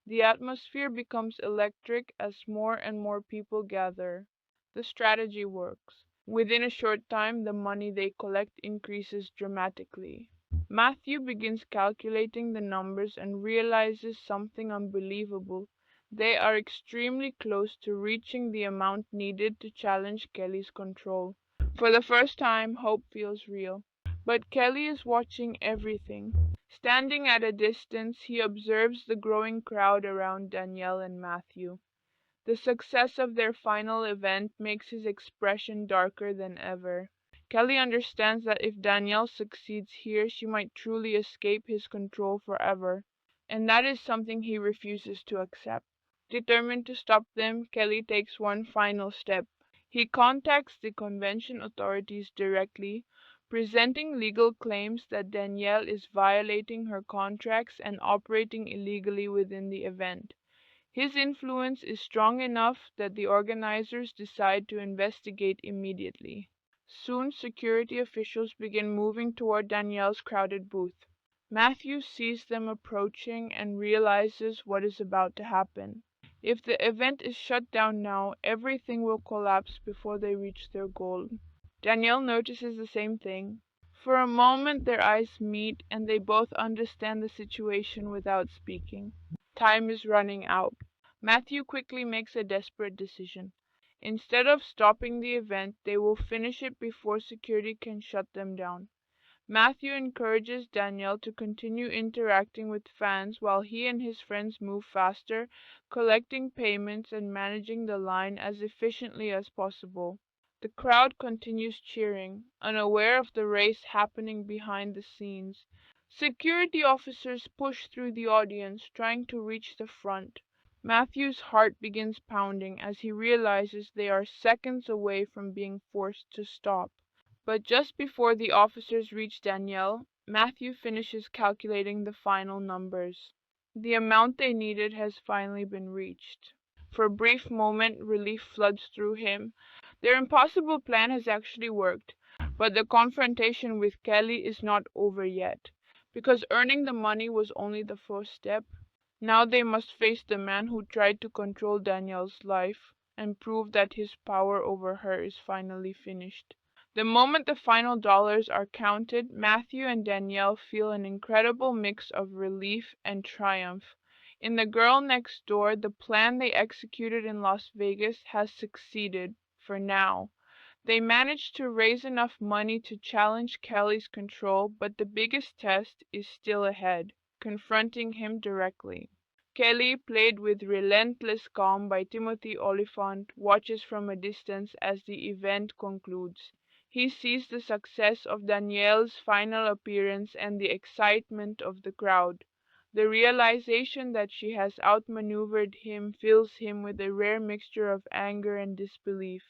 The atmosphere becomes electric as more and more people gather. The strategy works. Within a short time, the money they collect increases dramatically. Matthew begins calculating the numbers and realizes something unbelievable. They are extremely close to reaching the amount needed to challenge Kelly's control. For the first time, hope feels real. But Kelly is watching everything. Standing at a distance, he observes the growing crowd around Danielle and Matthew. The success of their final event makes his expression darker than ever. Kelly understands that if Danielle succeeds here, she might truly escape his control forever, and that is something he refuses to accept. Determined to stop them, Kelly takes one final step. He contacts the convention authorities directly, presenting legal claims that Danielle is violating her contracts and operating illegally within the event. His influence is strong enough that the organizers decide to investigate immediately. Soon, security officials begin moving toward Danielle's crowded booth. Matthew sees them approaching and realizes what is about to happen. If the event is shut down now, everything will collapse before they reach their goal. Danielle notices the same thing. For a moment their eyes meet and they both understand the situation without speaking. Time is running out. Matthew quickly makes a desperate decision. Instead of stopping the event, they will finish it before security can shut them down. Matthew encourages Danielle to continue interacting with fans while he and his friends move faster, collecting payments and managing the line as efficiently as possible. The crowd continues cheering, unaware of the race happening behind the scenes. Security officers push through the audience, trying to reach the front. Matthew's heart begins pounding as he realizes they are seconds away from being forced to stop. But just before the officers reach Danielle, Matthew finishes calculating the final numbers. The amount they needed has finally been reached. For a brief moment, relief floods through him. Their impossible plan has actually worked, but the confrontation with Kelly is not over yet. Because earning the money was only the first step, now they must face the man who tried to control Danielle's life and prove that his power over her is finally finished. The moment the final dollars are counted, Matthew and Danielle feel an incredible mix of relief and triumph. In The Girl Next Door, the plan they executed in Las Vegas has succeeded, for now. They managed to raise enough money to challenge Kelly's control, but the biggest test is still ahead, confronting him directly. Kelly, played with relentless calm by Timothy Olyphant, watches from a distance as the event concludes. He sees the success of Danielle's final appearance and the excitement of the crowd. The realization that she has outmaneuvered him fills him with a rare mixture of anger and disbelief.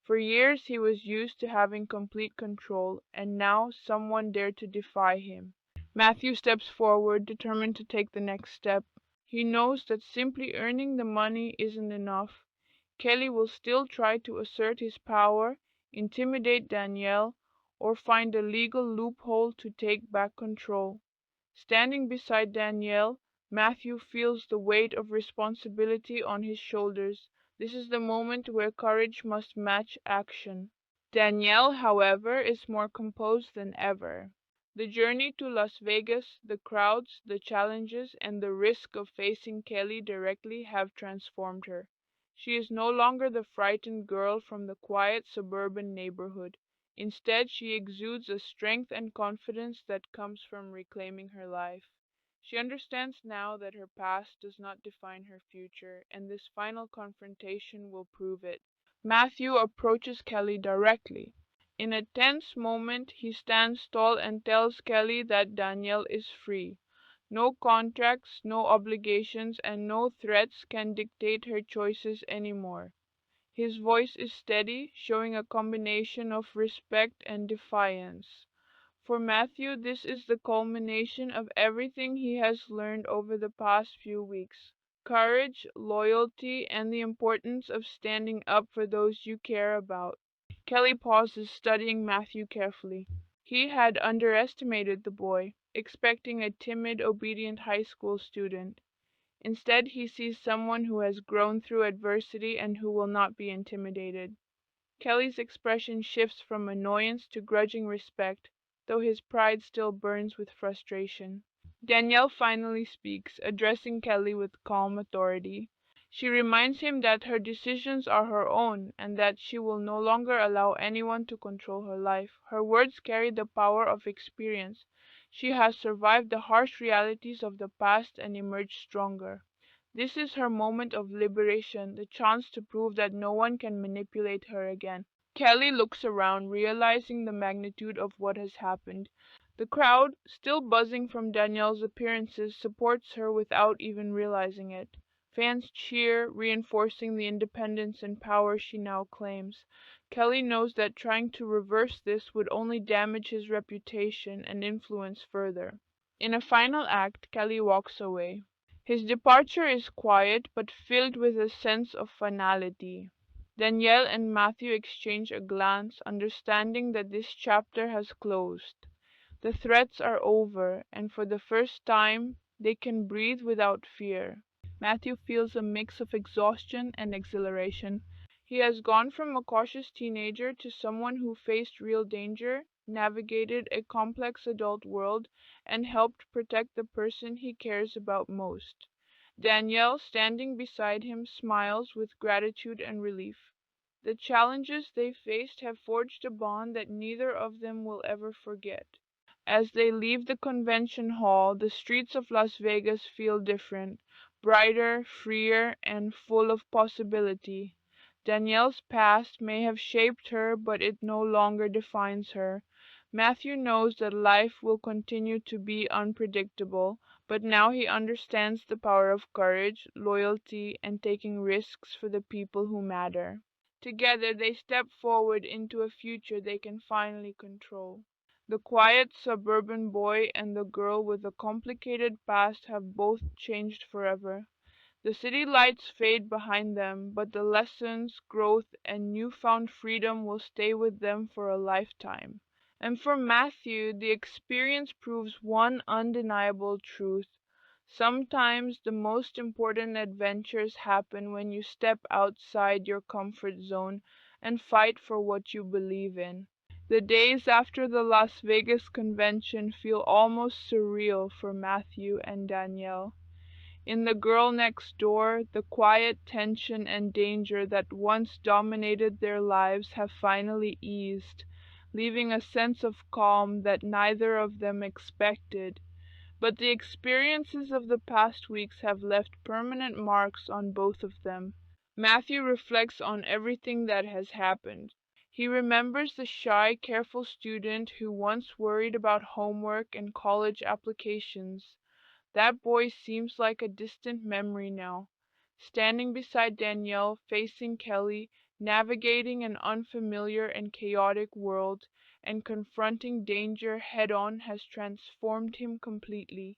For years he was used to having complete control, and now someone dared to defy him. Matthew steps forward, determined to take the next step. He knows that simply earning the money isn't enough. Kelly will still try to assert his power, intimidate Danielle, or find a legal loophole to take back control. Standing beside Danielle, Matthew feels the weight of responsibility on his shoulders. This is the moment where courage must match action. Danielle, however, is more composed than ever. The journey to Las Vegas, the crowds, the challenges, and the risk of facing Kelly directly have transformed her. She is no longer the frightened girl from the quiet suburban neighborhood. Instead, she exudes a strength and confidence that comes from reclaiming her life. She understands now that her past does not define her future, and this final confrontation will prove it. Matthew approaches Kelly directly. In a tense moment, he stands tall and tells Kelly that Danielle is free. No contracts, no obligations, and no threats can dictate her choices anymore. His voice is steady, showing a combination of respect and defiance. For Matthew, this is the culmination of everything he has learned over the past few weeks: courage, loyalty, and the importance of standing up for those you care about. Kelly pauses, studying Matthew carefully. He had underestimated the boy, expecting a timid, obedient high school student. Instead, he sees someone who has grown through adversity and who will not be intimidated. Kelly's expression shifts from annoyance to grudging respect, though his pride still burns with frustration. Danielle finally speaks, addressing Kelly with calm authority. She reminds him that her decisions are her own and that she will no longer allow anyone to control her life. Her words carry the power of experience. She has survived the harsh realities of the past and emerged stronger. This is her moment of liberation, the chance to prove that no one can manipulate her again. Kelly looks around, realizing the magnitude of what has happened. The crowd, still buzzing from Danielle's appearances, supports her without even realizing it. Fans cheer, reinforcing the independence and power she now claims. Kelly knows that trying to reverse this would only damage his reputation and influence further. In a final act, Kelly walks away. His departure is quiet but filled with a sense of finality. Danielle and Matthew exchange a glance, understanding that this chapter has closed. The threats are over, and for the first time they can breathe without fear. Matthew feels a mix of exhaustion and exhilaration. He has gone from a cautious teenager to someone who faced real danger, navigated a complex adult world, and helped protect the person he cares about most. Danielle, standing beside him, smiles with gratitude and relief. The challenges they faced have forged a bond that neither of them will ever forget. As they leave the convention hall, the streets of Las Vegas feel different, brighter, freer, and full of possibility. Danielle's past may have shaped her, but it no longer defines her. Matthew knows that life will continue to be unpredictable, but now he understands the power of courage, loyalty, and taking risks for the people who matter. Together they step forward into a future they can finally control. The quiet suburban boy and the girl with a complicated past have both changed forever. The city lights fade behind them, but the lessons, growth, and newfound freedom will stay with them for a lifetime. And for Matthew, the experience proves one undeniable truth. Sometimes the most important adventures happen when you step outside your comfort zone and fight for what you believe in. The days after the Las Vegas convention feel almost surreal for Matthew and Danielle. In the girl next door, the quiet tension and danger that once dominated their lives have finally eased, leaving a sense of calm that neither of them expected. But the experiences of the past weeks have left permanent marks on both of them. Matthew reflects on everything that has happened. He remembers the shy, careful student who once worried about homework and college applications. That boy seems like a distant memory now. Standing beside Danielle, facing Kelly, navigating an unfamiliar and chaotic world, and confronting danger head-on has transformed him completely.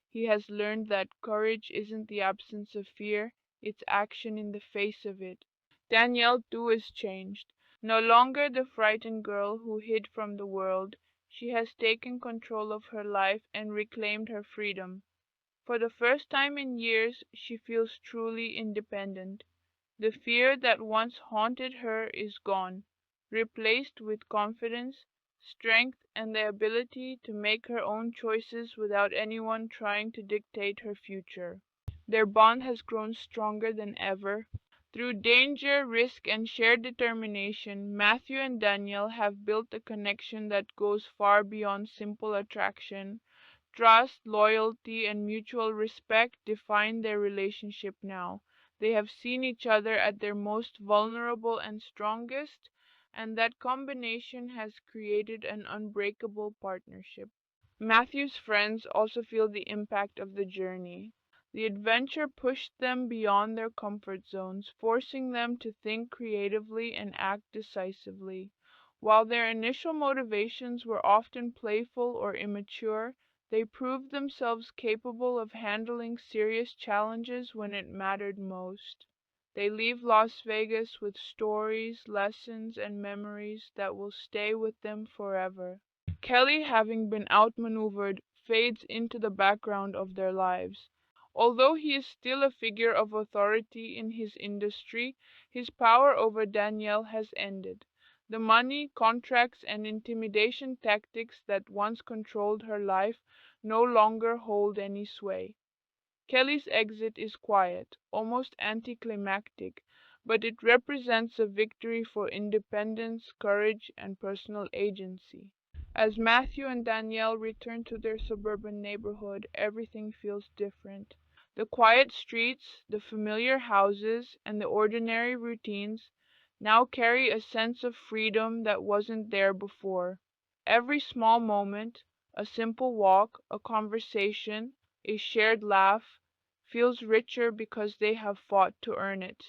He has learned that courage isn't the absence of fear, it's action in the face of it. Danielle too is changed. No longer the frightened girl who hid from the world, she has taken control of her life and reclaimed her freedom. For the first time in years she feels truly independent. The fear that once haunted her is gone, replaced with confidence, strength, and the ability to make her own choices without anyone trying to dictate her future. Their bond has grown stronger than ever. Through danger, risk, and shared determination, Matthew and Danielle have built a connection that goes far beyond simple attraction. Trust, loyalty, and mutual respect define their relationship now. They have seen each other at their most vulnerable and strongest, and that combination has created an unbreakable partnership. Matthew's friends also feel the impact of the journey. The adventure pushed them beyond their comfort zones, forcing them to think creatively and act decisively. While their initial motivations were often playful or immature, they proved themselves capable of handling serious challenges when it mattered most. They leave Las Vegas with stories, lessons, and memories that will stay with them forever. Kelly, having been outmaneuvered, fades into the background of their lives. Although he is still a figure of authority in his industry, his power over Danielle has ended. The money, contracts, and intimidation tactics that once controlled her life no longer hold any sway. Kelly's exit is quiet, almost anticlimactic, but it represents a victory for independence, courage, and personal agency. As Matthew and Danielle return to their suburban neighborhood, everything feels different. The quiet streets, the familiar houses, and the ordinary routines now carry a sense of freedom that wasn't there before. Every small moment, a simple walk, a conversation, a shared laugh, feels richer because they have fought to earn it.